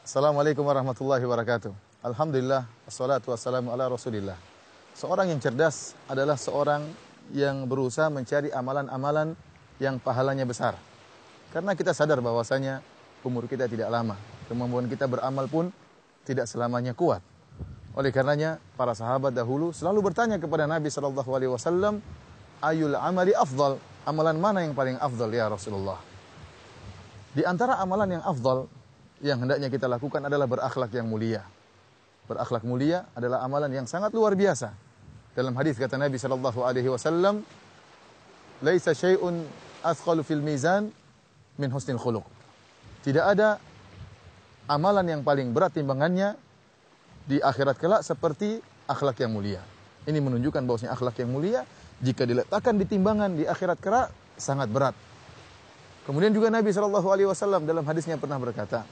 Assalamualaikum warahmatullahi wabarakatuh. Alhamdulillah, wassalatu wassalamu ala rasulillah. Seorang yang cerdas adalah seorang yang berusaha mencari amalan-amalan yang pahalanya besar. Karena kita sadar bahwasanya umur kita tidak lama. Kemampuan kita beramal pun tidak selamanya kuat. Oleh karenanya, para sahabat dahulu selalu bertanya kepada Nabi SAW, ayul amali afdal? Amalan mana yang paling afdal ya Rasulullah? Di antara amalan yang afdal yang hendaknya kita lakukan adalah berakhlak yang mulia. Berakhlak mulia adalah amalan yang sangat luar biasa. Dalam hadis kata Nabi SAW, laisa syai'un athqalu fil mizan min husnil khuluq. Tidak ada amalan yang paling berat timbangannya di akhirat kelak seperti akhlak yang mulia. Ini menunjukkan bahwasanya akhlak yang mulia jika diletakkan di timbangan di akhirat kelak sangat berat. Kemudian juga Nabi SAW dalam hadisnya pernah berkata,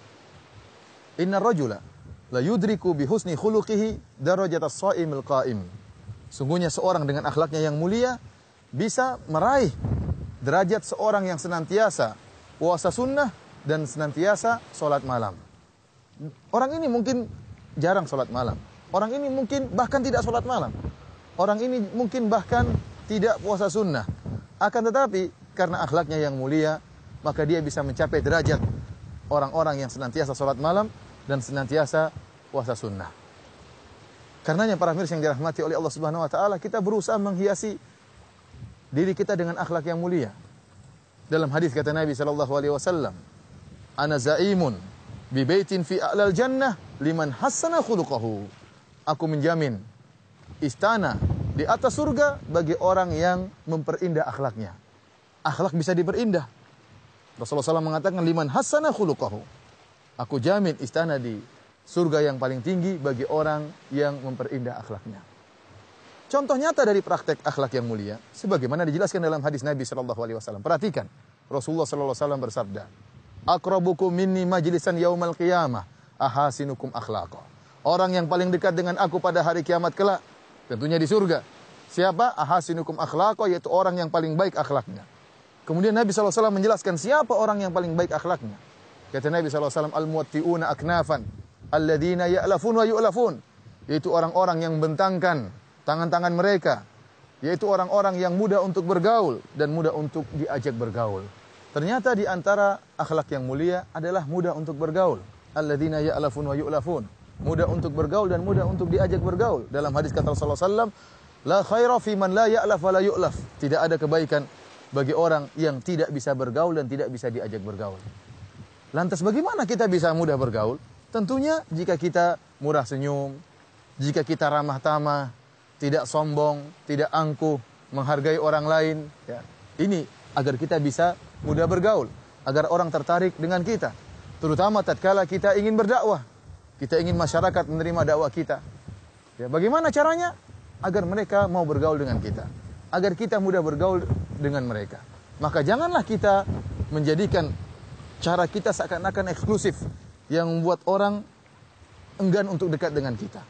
Inna rajula la yudriku bi husni khuluqihi darajatas shaimil qaim. Sungguhnya seorang dengan akhlaknya yang mulia bisa meraih derajat seorang yang senantiasa puasa sunnah dan senantiasa sholat malam. Orang ini mungkin jarang sholat malam. Orang ini mungkin bahkan tidak sholat malam. Orang ini mungkin bahkan tidak puasa sunnah. Akan tetapi karena akhlaknya yang mulia, maka dia bisa mencapai derajat orang-orang yang senantiasa sholat malam dan senantiasa puasa sunnah. Karenanya para mirsa yang dirahmati oleh Allah Subhanahu wa taala, kita berusaha menghiasi diri kita dengan akhlak yang mulia. Dalam hadis kata Nabi sallallahu alaihi wasallam, "Ana za'imun bi baitin fi a'lal jannah liman hassana khuluquhu." Aku menjamin istana di atas surga bagi orang yang memperindah akhlaknya. Akhlak bisa diperindah. Rasulullah SAW mengatakan liman hassana khuluquhu. Aku jamin istana di surga yang paling tinggi bagi orang yang memperindah akhlaknya. Contoh nyata dari praktek akhlak yang mulia, sebagaimana dijelaskan dalam hadis Nabi SAW. Perhatikan, Rasulullah SAW bersabda, "Aqrabukum minni majlisan yaumal qiyamah, ahasinukum akhlaqa." Orang yang paling dekat dengan aku pada hari kiamat kelak, tentunya di surga. Siapa? Ahasinukum akhlaqa, yaitu orang yang paling baik akhlaknya. Kemudian Nabi SAW menjelaskan siapa orang yang paling baik akhlaknya. Kata Nabi SAW, al-muwatti'una aknafan, alladzina ya'lafun wa yu'lafun. Yaitu orang-orang yang bentangkan tangan-tangan mereka. Yaitu orang-orang yang mudah untuk bergaul dan mudah untuk diajak bergaul. Ternyata di antara akhlak yang mulia adalah mudah untuk bergaul. Alladzina ya'lafun wa yu'lafun. Mudah untuk bergaul dan mudah untuk diajak bergaul. Dalam hadis kata Rasulullah SAW, la khaira fi man la ya'laf wa la yu'laf. Tidak ada kebaikan bagi orang yang tidak bisa bergaul dan tidak bisa diajak bergaul. Lantas bagaimana kita bisa mudah bergaul? Tentunya jika kita murah senyum, jika kita ramah tamah, tidak sombong, tidak angkuh, menghargai orang lain. Ya. Ini agar kita bisa mudah bergaul, agar orang tertarik dengan kita. Terutama tatkala kita ingin berdakwah, kita ingin masyarakat menerima dakwah kita. Ya, bagaimana caranya? Agar mereka mau bergaul dengan kita, agar kita mudah bergaul dengan mereka. Maka janganlah kita menjadikan cara kita seakan-akan eksklusif yang membuat orang enggan untuk dekat dengan kita.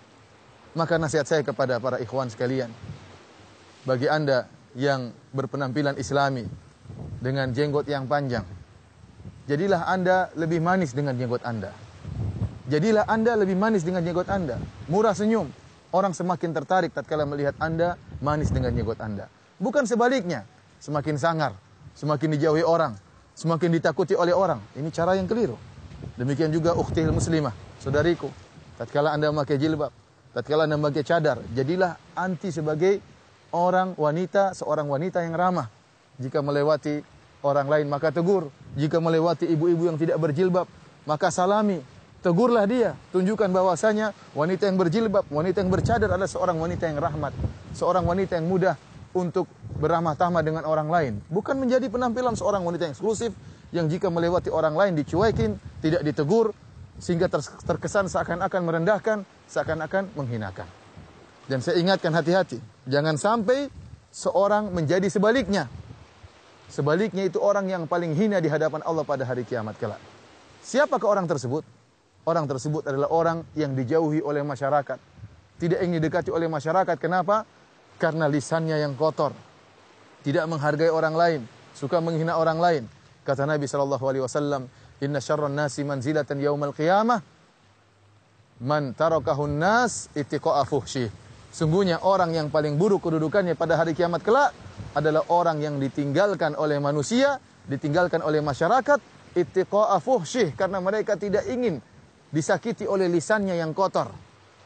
Maka nasihat saya kepada para ikhwan sekalian, bagi Anda yang berpenampilan islami dengan jenggot yang panjang, jadilah Anda lebih manis dengan jenggot Anda. Jadilah Anda lebih manis dengan jenggot Anda. Murah senyum. Orang semakin tertarik tatkala melihat Anda manis dengan jenggot Anda. Bukan sebaliknya, semakin sangar, semakin dijauhi orang, semakin ditakuti oleh orang. Ini cara yang keliru. Demikian juga ukhtil muslimah, saudariku. Tatkala Anda memakai jilbab, tatkala Anda memakai cadar, jadilah anti sebagai seorang wanita yang ramah. Jika melewati orang lain maka tegur. Jika melewati ibu-ibu yang tidak berjilbab, maka salami. Tegurlah dia, tunjukkan bahwasanya wanita yang berjilbab, wanita yang bercadar adalah seorang wanita yang rahmat, seorang wanita yang mudah untuk beramah tamah dengan orang lain. Bukan menjadi penampilan seorang wanita yang eksklusif yang jika melewati orang lain dicuekin, tidak ditegur, sehingga terkesan seakan-akan merendahkan, seakan-akan menghinakan. Dan saya ingatkan hati-hati, jangan sampai seorang menjadi sebaliknya. Sebaliknya itu orang yang paling hina di hadapan Allah pada hari kiamat kelak. Siapakah orang tersebut? Orang tersebut adalah orang yang dijauhi oleh masyarakat. Tidak ingin didekati oleh masyarakat. Kenapa? Karena lisannya yang kotor. Tidak menghargai orang lain. Suka menghina orang lain. Kata Nabi SAW, Inna syarran nasi manzilatan yaumal qiyamah Man tarakahun nas ittiqa'a fuhsyih. Sungguhnya orang yang paling buruk kedudukannya pada hari kiamat kelak adalah orang yang ditinggalkan oleh manusia, ditinggalkan oleh masyarakat, ittiqa'a fuhsyih, karena mereka tidak ingin disakiti oleh lisannya yang kotor.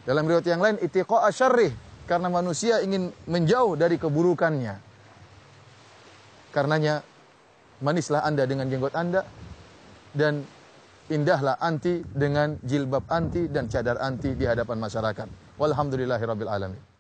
Dalam riwayat yang lain, ittiqa'a syarrih, karena manusia ingin menjauh dari keburukannya. Karenanya, manislah Anda dengan jenggot Anda, dan indahlah anti dengan jilbab anti dan cadar anti di hadapan masyarakat. Walhamdulillahirabbil alamin.